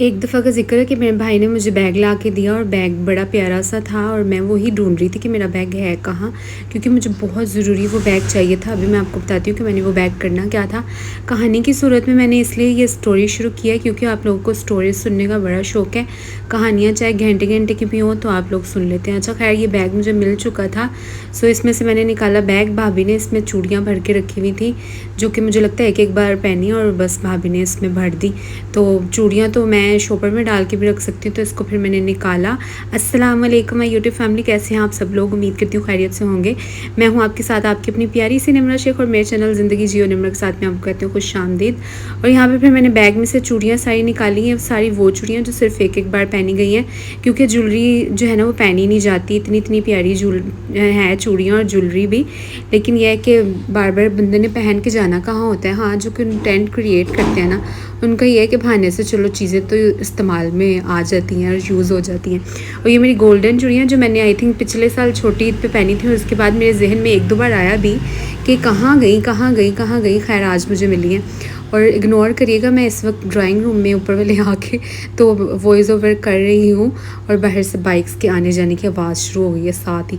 एक दफ़ा का ज़िक्र है कि मेरे भाई ने मुझे बैग ला के दिया और बैग बड़ा प्यारा सा था और मैं वही ढूंढ रही थी कि मेरा बैग है कहाँ, क्योंकि मुझे बहुत ज़रूरी वो बैग चाहिए था। अभी मैं आपको बताती हूँ कि मैंने वो बैग करना क्या था। कहानी की सूरत में मैंने इसलिए ये स्टोरी शुरू किया है क्योंकि आप लोगों को स्टोरी सुनने का बड़ा शौक़ है। कहानियाँ चाहे घंटे घंटे की भी हों तो आप लोग सुन लेते हैं। अच्छा खैर, ये बैग मुझे मिल चुका था। सो इसमें से मैंने निकाला बैग। भाभी ने इसमें चूड़ियाँ भर के रखी हुई थी, जो कि मुझे लगता है एक एक बार पहनी और बस भाभी ने इसमें भर दी। तो चूड़ियाँ तो मैं शॉपर में डाल के भी रख सकती हूँ, तो इसको फिर मैंने निकाला। अस्सलाम वालेकुम माय यूट्यूब फैमिली, कैसे हैं आप सब लोग? उम्मीद करती हूँ खैरियत से होंगे। मैं हूँ आपके साथ आपकी अपनी प्यारी सी निम्रा शेख और मेरे चैनल ज़िंदगी जियो निम्रा के साथ मैं आपको कहती हूँ खुशामदीद। और यहाँ पे फिर मैंने बैग में से चूड़ियाँ सारी निकाली हैं, सारी वो चूड़ियाँ जो सिर्फ एक एक बार पहनी गई हैं, क्योंकि ज्वेलरी जो है ना वो पहनी नहीं जाती। इतनी इतनी प्यारी है चूड़ियाँ और ज्वेलरी भी, लेकिन यह है कि बार बार बंदे ने पहन के जाना कहाँ होता है। हाँ, जो कंटेंट क्रिएट करते हैं ना, उनका ये है कि बहाने से चलो चीज़ें तो इस्तेमाल में आ जाती हैं और यूज़ हो जाती हैं। और ये मेरी गोल्डन चूड़ियाँ जो मैंने आई थिंक पिछले साल छोटी ईद पे पहनी थी, और उसके बाद मेरे जहन में एक दो बार आया भी कि कहाँ गई कहाँ गई कहाँ गई। खैर आज मुझे मिली हैं। और इग्नोर करिएगा, मैं इस वक्त ड्राइंग रूम में ऊपर वाले आके तो वॉइस ओवर कर रही हूँ, और बाहर से बाइक्स के आने जाने की आवाज़ शुरू हो गई है। साथ ही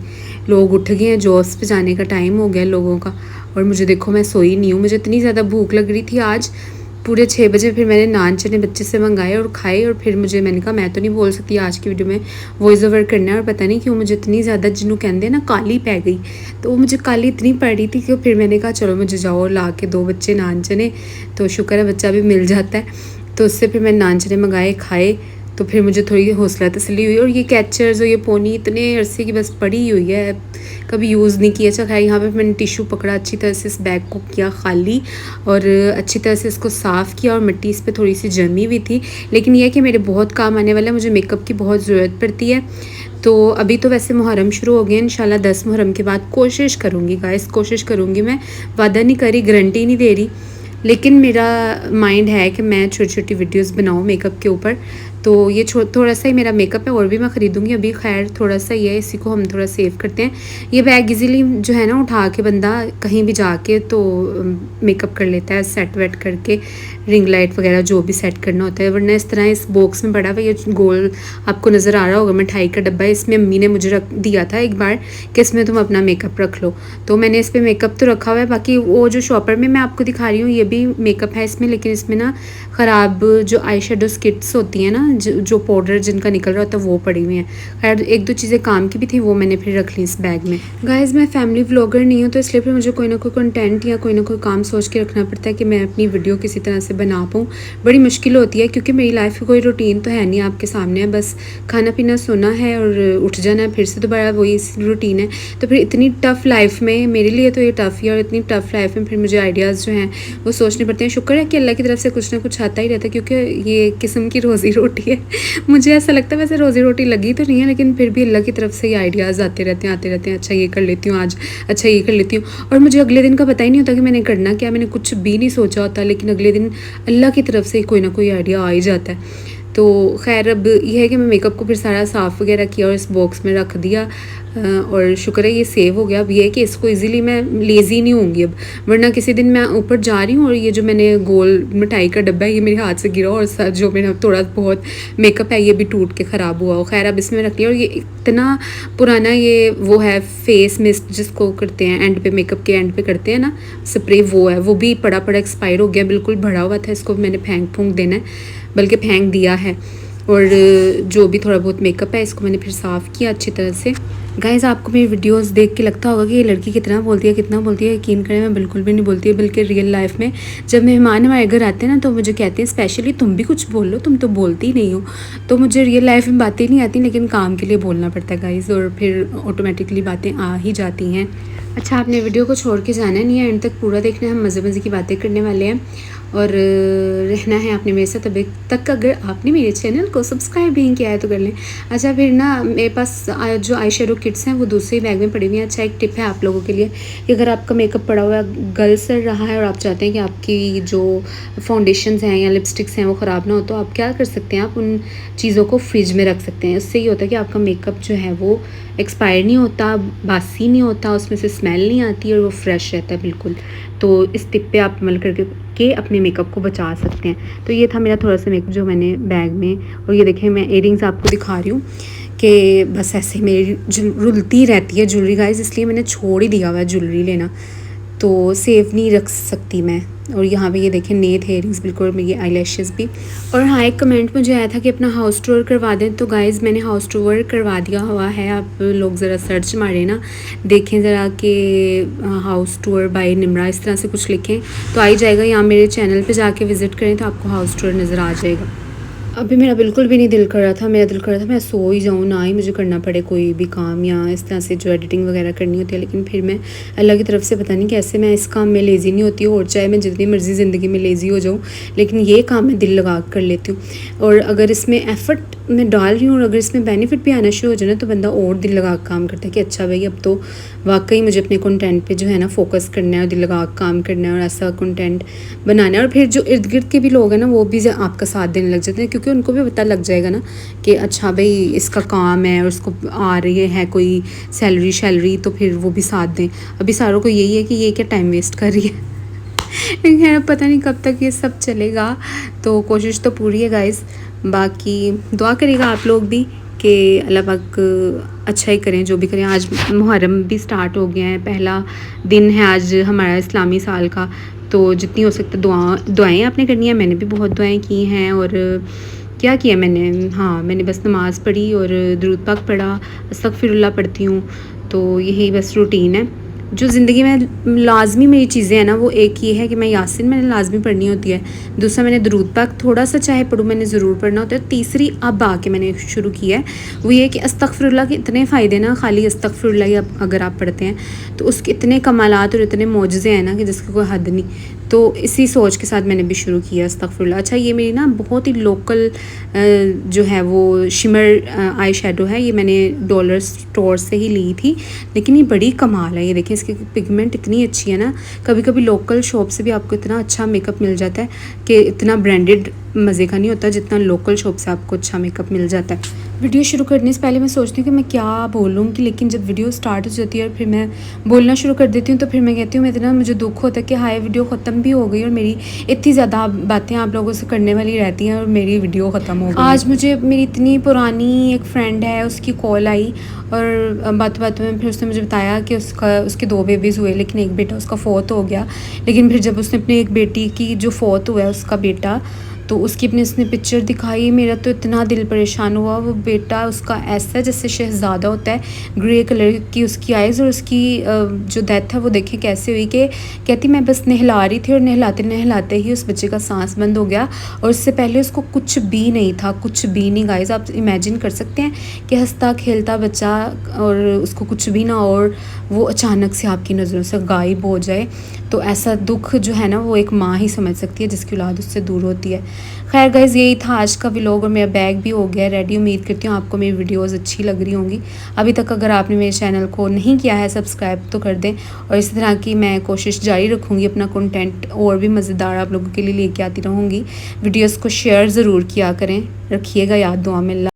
लोग उठ गए हैं, जॉब्स पे जाने का टाइम हो गया लोगों का। और मुझे देखो, मैं सोई नहीं हूँ, मुझे इतनी ज़्यादा भूख लग रही थी आज। पूरे 6 बजे फिर मैंने नान चने बच्चे से मंगाए और खाए, और फिर मैंने कहा मैं तो नहीं बोल सकती आज की वीडियो में वॉइस ओवर करना है। और पता नहीं क्यों मुझे इतनी ज़्यादा जिन्हों कहते हैं ना काली पै गई, तो वो मुझे काली इतनी पड़ रही थी कि फिर मैंने कहा चलो मुझे जाओ ला के 2 बच्चे नान चने, तो शुक्र है बच्चा भी मिल जाता है। तो उससे फिर मैंने नान चने मंगाए, खाए, तो फिर मुझे थोड़ी हौसला तसल्ली हुई। और ये कैचर्स और ये पोनी इतने अरसे की बस पड़ी हुई है, कभी यूज़ नहीं किया। अच्छा खैर, यहाँ पे मैंने टिश्यू पकड़ा, अच्छी तरह से इस बैग को किया खाली और अच्छी तरह से इसको साफ़ किया। और मिट्टी इस पर थोड़ी सी जमी हुई थी, लेकिन यह है कि मेरे बहुत काम आने वाला है, मुझे मेकअप की बहुत ज़रूरत पड़ती है। तो अभी तो वैसे मुहर्रम शुरू हो गए, इंशाल्लाह 10 मुहर्रम के बाद कोशिश करूँगी गाइस, कोशिश करूँगी। मैं वादा नहीं करी, गारंटी नहीं दे रही, लेकिन मेरा माइंड है कि मैं छोटी छोटी वीडियोस बनाऊँ मेकअप के ऊपर। तो ये थोड़ा सा ही मेरा मेकअप है, और भी मैं ख़रीदूँगी। अभी खैर थोड़ा सा ही है, इसी को हम थोड़ा सेव करते हैं। ये बैग इजीली जो है ना उठा के बंदा कहीं भी जाके तो मेकअप कर लेता है, सेट वेट करके, रिंग लाइट वगैरह जो भी सेट करना होता है। वरना इस तरह इस बॉक्स में पड़ा हुआ ये गोल आपको नज़र आ रहा होगा मिठाई का डब्बा, इसमें अम्मी ने मुझे रख दिया था एक बार कि इसमें तुम अपना मेकअप रख लो। तो मैंने इस पर मेकअप तो रखा हुआ है। बाकी वो जो शॉपर में मैं आपको दिखा रही हूँ ये भी मेकअप है इसमें, लेकिन इसमें ना ख़राब जो आई शेडो स्किट्स होती हैं ना, जो पाउडर जिनका निकल रहा होता है वो पड़ी हुई हैं। खैर एक दो चीज़ें काम की भी थी, वो मैंने फिर रख ली इस बैग में। गाइस, मैं फैमिली व्लॉगर नहीं हूँ, तो इसलिए फिर मुझे कोई ना कोई कंटेंट या कोई ना कोई काम सोच के रखना पड़ता है कि मैं अपनी वीडियो किसी तरह से बना पाऊँ। बड़ी मुश्किल होती है, क्योंकि मेरी लाइफ की कोई रूटीन तो है नहीं आपके सामने है, बस खाना पीना सोना है और उठ जाना है, फिर से दोबारा वही रूटीन है। तो फिर इतनी टफ़ लाइफ में, मेरे लिए तो ये टफ़ ही, और इतनी टफ़ लाइफ में फिर मुझे आइडियाज़ जो हैं वो सोचने पड़ते हैं। शुक्र है कि अल्लाह की तरफ से कुछ ना कुछ आता ही रहता है, क्योंकि ये किस्म की रोज़ी रोटी है। मुझे ऐसा लगता है, वैसे रोज़ी रोटी लगी तो नहीं है, लेकिन फिर भी अल्लाह की तरफ से ये आइडियाज़ आते रहते हैं। अच्छा ये कर लेती हूँ आज, अच्छा ये कर लेती हूँ, और मुझे अगले दिन का पता ही नहीं होता कि मैंने करना क्या, मैंने कुछ भी नहीं सोचा होता, लेकिन अगले दिन अल्लाह की तरफ से कोई ना कोई आइडिया आ ही जाता है। तो खैर अब यह है कि मैं मेकअप को फिर सारा साफ़ वगैरह किया और इस बॉक्स में रख दिया, और शुक्र है ये सेव हो गया। अब ये है कि इसको इजीली मैं लेज़ी नहीं होंगी अब, वरना किसी दिन मैं ऊपर जा रही हूँ और ये जो मैंने गोल मिठाई का डब्बा है ये मेरे हाथ से गिरा, और जो मेरा थोड़ा बहुत मेकअप है ये भी टूट के ख़राब हुआ हो। खैर अब इसमें रख लिया। और ये इतना पुराना ये वो है फेस मिस्ट जिसको करते हैं एंड पे, मेकअप के एंड पे करते हैं ना स्प्रे, वो है, वो भी पड़ा एक्सपायर हो गया, बिल्कुल भरा हुआ था। इसको मैंने फेंक देना है, बल्कि फेंक दिया है। और जो भी थोड़ा बहुत मेकअप है इसको मैंने फिर साफ़ किया अच्छी तरह से। गाइज़, आपको मेरी वीडियोस देख के लगता होगा कि ये लड़की कितना बोलती है, यकीन करें मैं बिल्कुल भी नहीं बोलती है। बल्कि रियल लाइफ में जब मेहमान हमारे घर आते हैं ना, तो मुझे कहते हैं स्पेशली तुम भी कुछ बोल लो, तुम तो बोलती ही नहीं हो। तो मुझे रियल लाइफ में बातें नहीं आती, लेकिन काम के लिए बोलना पड़ता है गाइज़, और फिर ऑटोमेटिकली बातें आ ही जाती हैं। अच्छा, आपने वीडियो को छोड़ के जाना नहीं है, एंड तक पूरा देखना है, हम मज़े मज़े की बातें करने वाले हैं और रहना है आपने मेरे साथ अभी तक। अगर आपने मेरे चैनल को सब्सक्राइब नहीं किया है तो कर लें। अच्छा, फिर ना मेरे पास जो आई शेडो किट्स हैं वो दूसरे बैग में पड़ी हुई हैं। अच्छा, एक टिप है आप लोगों के लिए कि अगर आपका मेकअप पड़ा हुआ है, गल सड़ रहा है और आप चाहते हैं कि आपकी जो फाउंडेशंस हैं या लिपस्टिक्स हैं वो ख़राब ना हो, तो आप क्या कर सकते हैं, आप उन चीज़ों को फ्रिज में रख सकते हैं। इससे ये होता है कि आपका मेकअप जो है वो एक्सपायर नहीं होता, बासी नहीं होता, उसमें से स्मेल नहीं आती और वो फ्रेश रहता है बिल्कुल। तो इस टिप पे आप अमल करके के अपने मेकअप को बचा सकते हैं। तो ये था मेरा थोड़ा सा मेकअप जो मैंने बैग में। और ये देखें मैं इयरिंग्स आपको दिखा रही हूँ कि बस ऐसे मेरी रुलती रहती है ज्वेलरी गाइस, इसलिए मैंने छोड़ ही दिया हुआ है ज्वेलरी लेना, तो सेव नहीं रख सकती मैं। और यहाँ पे ये देखें नए थे इयरिंग्स बिल्कुल, मेरी आईलैशेस भी। और हाँ एक कमेंट मुझे आया था कि अपना हाउस टूर करवा दें, तो गाइस मैंने हाउस टूर करवा दिया हुआ है। आप लोग ज़रा सर्च मारें ना, देखें ज़रा कि हाउस टूर बाय निम्रा इस तरह से कुछ लिखें तो आ ही जाएगा, या मेरे चैनल पे जाके विज़िट करें तो आपको हाउस टूर नज़र आ जाएगा। अभी मेरा बिल्कुल भी नहीं दिल कर रहा था, मेरा दिल कर रहा था मैं सो ही जाऊँ, ना ही मुझे करना पड़े कोई भी काम या इस तरह से जो एडिटिंग वगैरह करनी होती है। लेकिन फिर मैं अल्लाह की तरफ से पता नहीं कैसे मैं इस काम में लेज़ी नहीं होती हूँ, और चाहे मैं जितनी मर्ज़ी ज़िंदगी में लेज़ी हो जाऊँ लेकिन ये काम मैं दिल लगा कर लेती हूँ। और अगर इसमें एफ़र्ट मैं डाल रही हूँ और अगर इसमें बेनिफिट भी आना शुरू हो जाए ना तो बंदा और दिल लगा काम करता है कि अच्छा भाई अब तो वाकई मुझे अपने कंटेंट पे जो है ना फोकस करना है और दिल लगा काम करना है और ऐसा कंटेंट बनाना है। और फिर जो इर्द गिर्द के भी लोग हैं ना वो भी आपका साथ देने लग जाते हैं, क्योंकि उनको भी पता लग जाएगा ना कि अच्छा भाई इसका काम है और उसको आ रही है कोई सैलरी, तो फिर वो भी साथ दें। अभी सारों को यही है कि ये क्या टाइम वेस्ट कर रही है लेकिन पता नहीं कब तक ये सब चलेगा, तो कोशिश तो पूरी है गाइस। बाकी दुआ करेगा आप लोग भी कि अल्लाह पाक अच्छा ही करें जो भी करें। आज मुहर्रम भी स्टार्ट हो गया है, पहला दिन है आज हमारा इस्लामी साल का, तो जितनी हो सकता दुआएं आपने करनी है। मैंने भी बहुत दुआएं की हैं। और क्या किया मैंने, हाँ मैंने बस नमाज़ पढ़ी और दुरूद पाक पढ़ा, अस्तगफिरुल्लाह पढ़ती हूँ, तो यही बस रूटीन है। जो ज़िंदगी में लाजमी मेरी चीज़ें हैं ना वो एक ये है कि मैं यासिन मैंने लाजमी पढ़नी होती है, दूसरा मैंने दुरूद पाक थोड़ा सा चाहे पढ़ूँ मैंने ज़रूर पढ़ना होता है, तीसरी अब आके मैंने शुरू किया है वो ये कि अस्तगफिरुल्लाह के इतने फ़ायदे ना, खाली अस्तगफिरुल्लाह ही अगर आप पढ़ते हैं तो उसके इतने कमालात और इतने मौजज़े हैं ना कि जिसकी कोई हद नहीं। तो इसी सोच के साथ मैंने भी शुरू किया अस्तगफिरुल्लाह। अच्छा ये मेरी ना बहुत ही लोकल जो है वो शिमर आई शेडो है, ये मैंने डॉलर स्टोर से ही ली थी, लेकिन ये बड़ी कमाल है। ये देखें इसकी पिगमेंट इतनी अच्छी है ना, कभी कभी लोकल शॉप से भी आपको इतना अच्छा मेकअप मिल जाता है कि इतना ब्रांडेड मज़े का नहीं होता जितना लोकल शॉप से आपको अच्छा मेकअप मिल जाता है। वीडियो शुरू करने से पहले मैं सोचती हूँ कि मैं क्या बोलूँगी, लेकिन जब वीडियो स्टार्ट हो जाती है और फिर मैं बोलना शुरू कर देती हूँ तो फिर मैं कहती हूँ मैं इतना मुझे दुख होता है कि हाय वीडियो ख़त्म भी हो गई और मेरी इतनी ज़्यादा बातें आप लोगों से करने वाली रहती हैं और मेरी वीडियो ख़त्म हो गई। आज मुझे मेरी इतनी पुरानी एक फ्रेंड है उसकी कॉल आई और बात में फिर उसने मुझे बताया कि उसके 2 बेबीज़ हुए, लेकिन एक बेटा उसका फौत हो गया। लेकिन फिर जब उसने अपनी एक बेटी की जो फौत हुआ है उसका बेटा, तो उसकी अपने उसने पिक्चर दिखाई, मेरा तो इतना दिल परेशान हुआ। वो बेटा उसका ऐसा जैसे शहज़ादा होता है, ग्रे कलर की उसकी आइज़, और उसकी जो डेथ है वो देखें कैसे हुई कि कहती मैं बस नहला रही थी और नहलाते नहलाते ही उस बच्चे का सांस बंद हो गया और उससे पहले उसको कुछ भी नहीं था, कुछ भी नहीं। गाइस आप इमेजिन कर सकते हैं कि हंसता खेलता बच्चा और उसको कुछ भी ना और वो अचानक से आपकी नज़रों से गायब हो जाए, तो ऐसा दुख जो है ना वो एक माँ ही समझ सकती है जिसकी औलाद उससे दूर होती है। खैर गाइज़ यही था आज का व्लॉग और मेरा बैग भी हो गया रेडी। उम्मीद करती हूँ आपको मेरी वीडियोस अच्छी लग रही होंगी। अभी तक अगर आपने मेरे चैनल को नहीं किया है सब्सक्राइब तो कर दें, और इस तरह की मैं कोशिश जारी रखूँगी, अपना कंटेंट और भी मज़ेदार आप लोगों के लिए लेके आती रहूँगी। वीडियोज़ को शेयर ज़रूर किया करें, रखिएगा याद दुआ में।